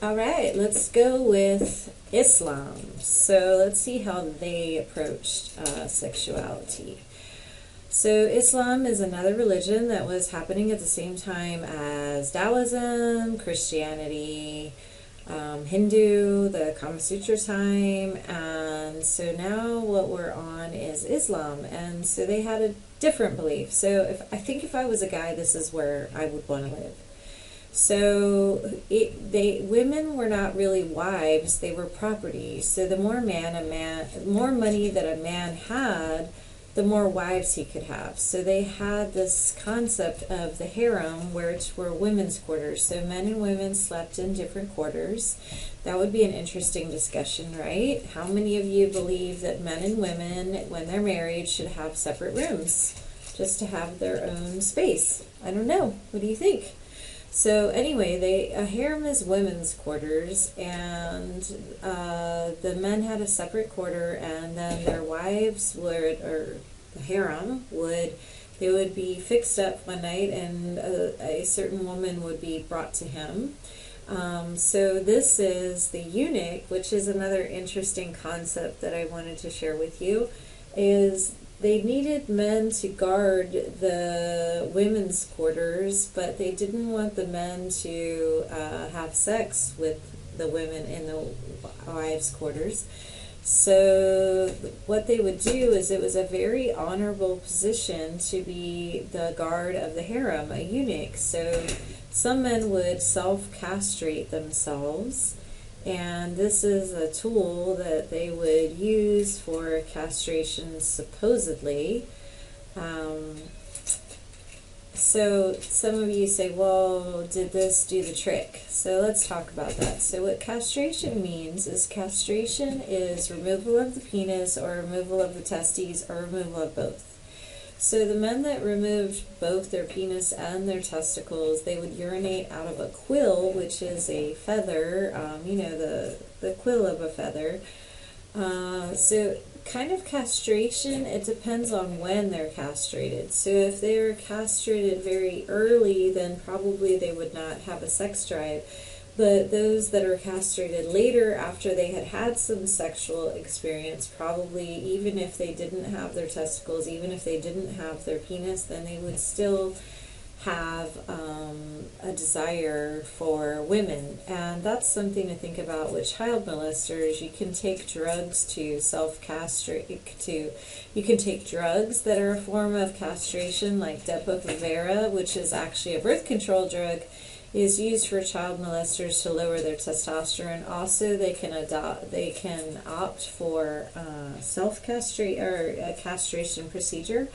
All right, let's go with Islam. So let's see how they approached sexuality. So Islam is another religion that was happening at the same time as Taoism, Christianity, Hindu, the Kama Sutra time, and so now what we're on is Islam, and so they had a different belief. So if I was a guy, this is where I would want to live. So women were not really wives; they were property. So the more more money that a man had, the more wives he could have. So they had this concept of the harem, which were women's quarters. So men and women slept in different quarters. That would be an interesting discussion, right? How many of you believe that men and women, when they're married, should have separate rooms just to have their own space? I don't know. What do you think? So anyway, a harem is women's quarters, and the men had a separate quarter, and then their wives would, or the harem they would be fixed up one night, and a certain woman would be brought to him. So this is the eunuch, which is another interesting concept that I wanted to share with you, is they needed men to guard the women's quarters, but they didn't want the men to have sex with the women in the wives' quarters. So what they would do is, it was a very honorable position to be the guard of the harem, a eunuch. So some men would self-castrate themselves, and this is a tool that they would use for castration, supposedly. So some of you say, well, did this do the trick? So let's talk about that. So what castration means is, castration is removal of the penis, or removal of the testes, or removal of both. So the men that removed both their penis and their testicles, they would urinate out of a quill, which is a feather, the quill of a feather. So kind of castration, it depends on when they're castrated. So if they were castrated very early, then probably they would not have a sex drive. But those that are castrated later, after they had had some sexual experience, probably even if they didn't have their testicles, even if they didn't have their penis, then they would still have a desire for women. And that's something to think about with child molesters. You can take drugs to self-castrate, you can take drugs that are a form of castration, like Depo-Provera, which is actually a birth control drug, is used for child molesters to lower their testosterone. Also, they can opt for self-castrate, or a castration procedure.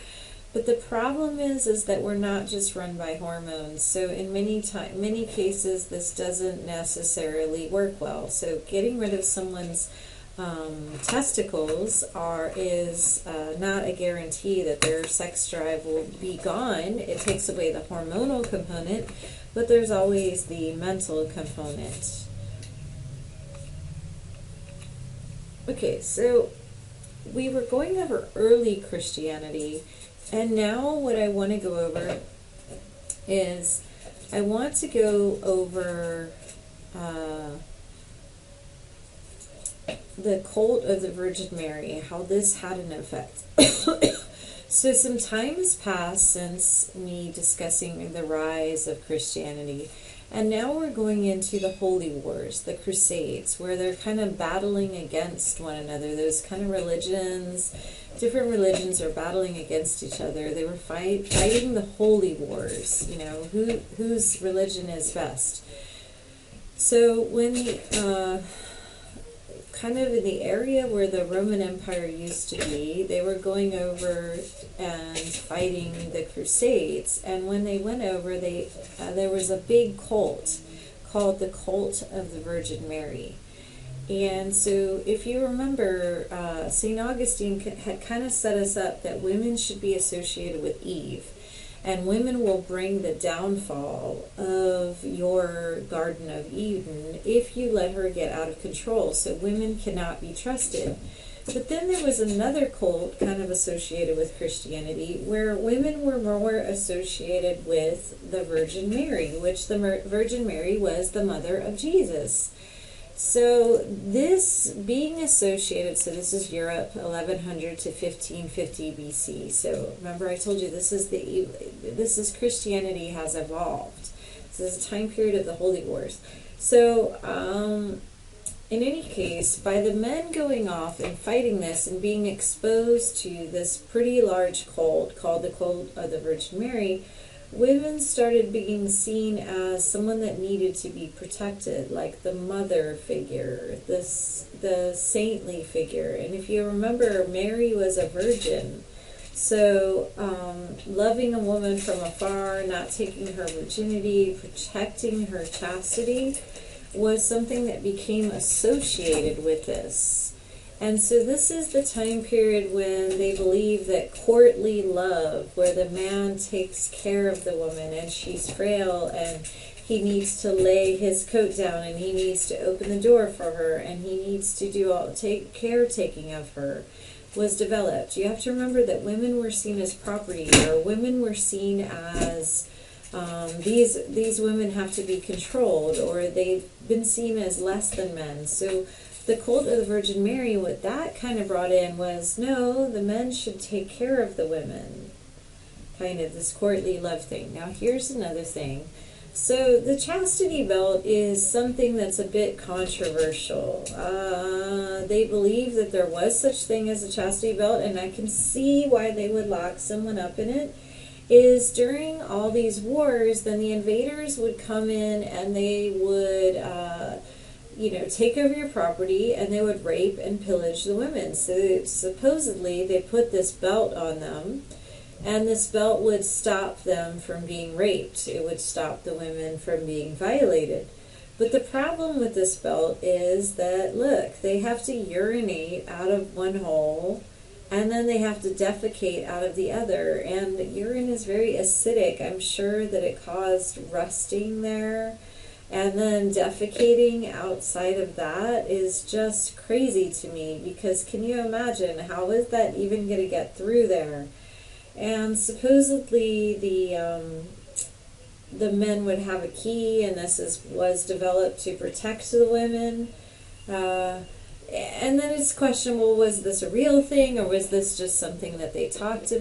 But the problem is that we're not just run by hormones. So in many cases, this doesn't necessarily work well. So getting rid of someone's testicles is not a guarantee that their sex drive will be gone. It takes away the hormonal component, but there's always the mental component. Okay, so we were going over early Christianity, and now what I want to go over is, I want to go over the cult of the Virgin Mary, how this had an effect. So some time has passed since me discussing the rise of Christianity, and now we're going into the Holy Wars, the Crusades, where they're kind of battling against one another. Those kind of religions, different religions are battling against each other. They were fighting the Holy Wars, whose religion is best. So when kind of in the area where the Roman Empire used to be, they were going over and fighting the Crusades. And when they went over, there was a big cult called the Cult of the Virgin Mary. And so if you remember, St. Augustine had kind of set us up that women should be associated with Eve. And women will bring the downfall of your Garden of Eden if you let her get out of control. So women cannot be trusted. But then there was another cult kind of associated with Christianity where women were more associated with the Virgin Mary, which the Virgin Mary was the mother of Jesus. So this being associated, so this is Europe, 1100 to 1550 BC. So remember I told you this is Christianity has evolved. This is a time period of the Holy Wars. So in any case, by the men going off and fighting this and being exposed to this pretty large cult called the Cult of the Virgin Mary, women started being seen as someone that needed to be protected, like the mother figure, the saintly figure. And if you remember, Mary was a virgin. So loving a woman from afar, not taking her virginity, protecting her chastity, was something that became associated with this. And so this is the time period when they believe that courtly love, where the man takes care of the woman and she's frail and he needs to lay his coat down and he needs to open the door for her and he needs to do all caretaking of her, was developed. You have to remember that women were seen as property, or women were seen as these women have to be controlled, or they've been seen as less than men. So the cult of the Virgin Mary, what that kind of brought in was, no, the men should take care of the women. Kind of this courtly love thing. Now here's another thing. So the chastity belt is something that's a bit controversial. They believe that there was such thing as a chastity belt, and I can see why they would lock someone up in it. Is during all these wars, then the invaders would come in and they would, take over your property, and they would rape and pillage the women. So supposedly they put this belt on them, and this belt would stop them from being raped. It would stop the women from being violated. But the problem with this belt is that, look, they have to urinate out of one hole, and then they have to defecate out of the other. And urine is very acidic. I'm sure that it caused rusting there. And then defecating outside of that is just crazy to me, because can you imagine, how is that even going to get through there? And supposedly the men would have a key, and this was developed to protect the women. And then it's questionable, was this a real thing, or was this just something that they talked about?